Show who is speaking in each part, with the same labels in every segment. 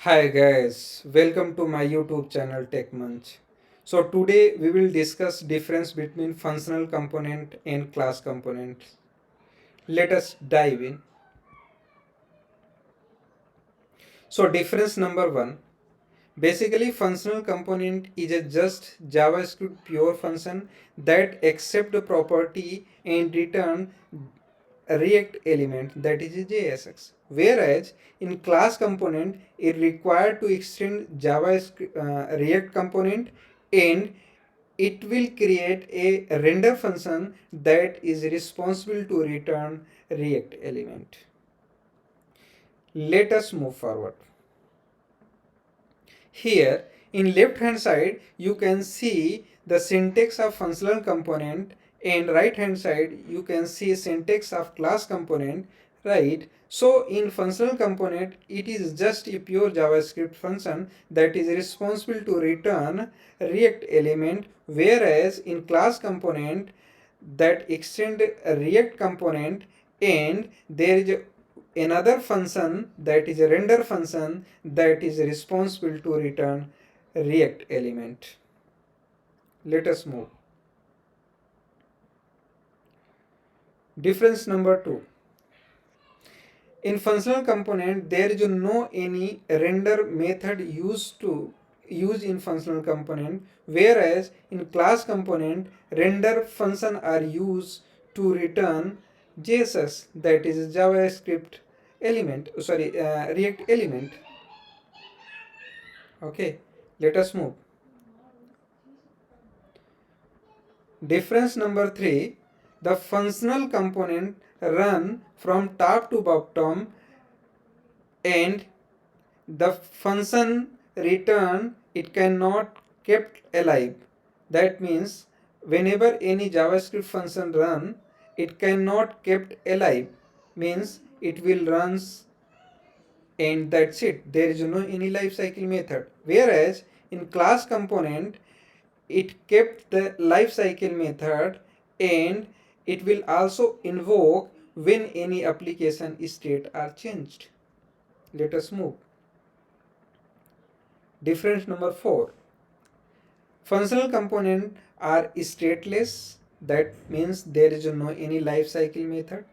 Speaker 1: Hi guys, welcome to my YouTube channel Tech Munch. So today we will discuss difference between functional component and class component. Let us dive in. So difference number 1. Basically functional component is a just JavaScript pure function that accept the property and return a React element, that is a JSX. Whereas in class component it required to extend JavaScript React component, and it will create a render function that is responsible to return React element. Let us move forward. Here in left hand side you can see the syntax of functional component, and right hand side you can see syntax of class component, right? So in functional component it is just a pure JavaScript function that is responsible to return React element, whereas in class component that extend a React component, and there is another function that is a render function that is responsible to return React element. Let us move. Difference number 2. In functional component there is no any render method used in functional component, whereas in class component render function are used to return JSX, that is JavaScript element, React element. Okay, let us move. Difference number 3. The functional component run from top to bottom, and the function return it cannot kept alive. That means whenever any JavaScript function run, it cannot kept alive, means it will runs and that's it. There is no any life cycle method. Whereas in class component it kept the life cycle method, and it will also invoke when any application state are changed. Let us move. Difference number 4. Functional component are stateless, that means there is no any life cycle method.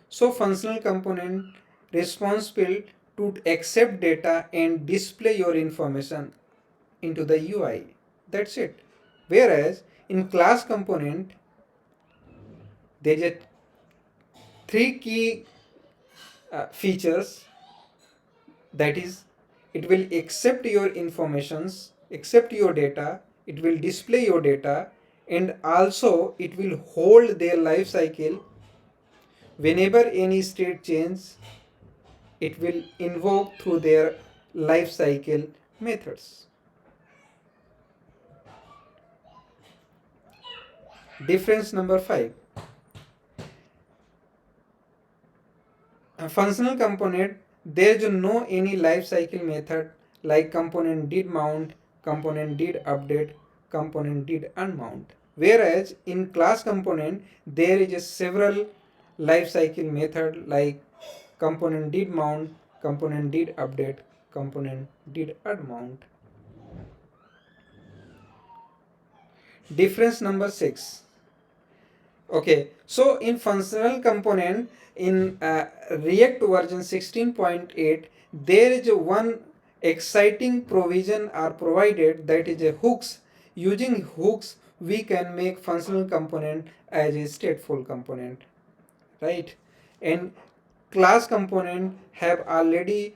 Speaker 1: So functional component responsible to accept data and display your information into the UI. That's it. Whereas in class component there is three key features, that is it will accept your informations, accept your data, it will display your data, and also it will hold their life cycle. Whenever any state change, it will invoke through their life cycle methods. Difference number 5. A functional component, there is no any life cycle method like component did mount, component did update, component did unmount. Whereas in class component there is a several life cycle method like component did mount, component did update, component did unmount. Difference number 6. Okay, so in functional component in React version 16.8 there is a one exciting provision are provided, that is a hooks. Using hooks we can make functional component as a stateful component, right? And class component have already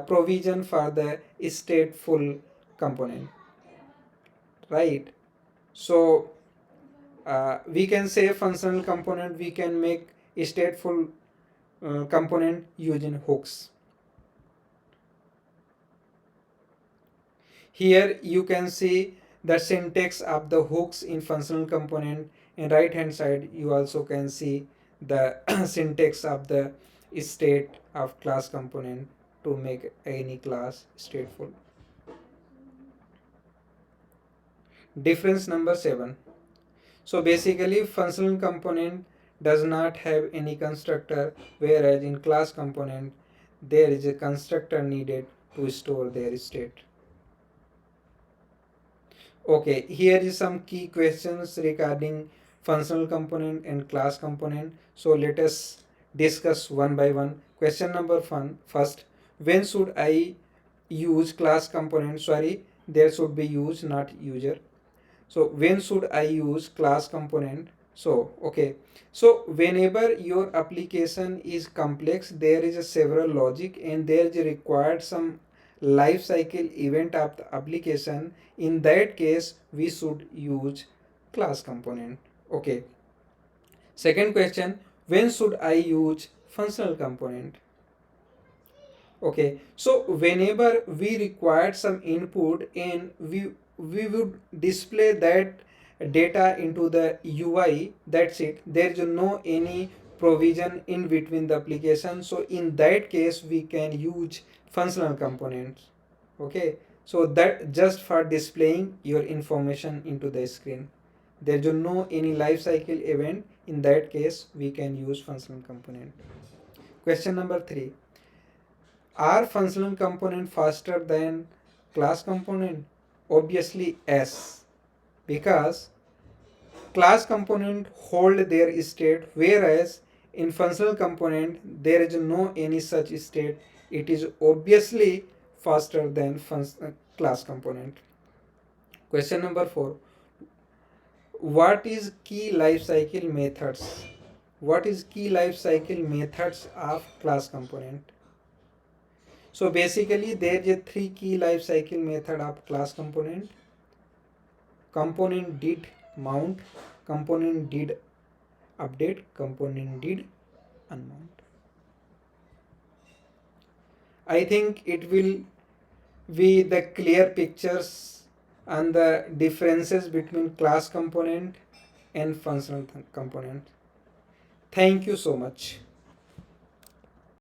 Speaker 1: provision for the stateful component, right? So we can say functional component we can make stateful component using hooks. Here you can see the syntax of the hooks in functional component, and right hand side you also can see the syntax of the state of class component to make any class stateful. Difference number 7. So basically functional component does not have any constructor, whereas in class component there is a constructor needed to store their state. Okay, here is some key questions regarding functional component and class component. So let us discuss one by one. Question number one, first, when should I use class component? Sorry, there should be use, not user. So when should I use class component? So okay, so whenever your application is complex, there is a several logic and there is required some life cycle event of the application. In that case we should use class component. Okay, second question, when should I use functional component? Okay, so whenever we required some input and we would display that data into the UI, that's it, there is no any provision in between the application. So in that case we can use functional components. Okay, so that just for displaying your information into the screen, there is no any life cycle event. In that case we can use functional component. Question number 3, are functional component faster than class component? Obviously yes, because class component hold their state, whereas in functional component there is no any such state. It is obviously faster than class component. Question number 4, what is key life cycle methods? What is key life cycle methods of class component? So basically there is a three key life cycle method of class component. Component did mount, component did update, component did unmount. I think it will be the clear pictures and the differences between class component and functional component. Thank you so much.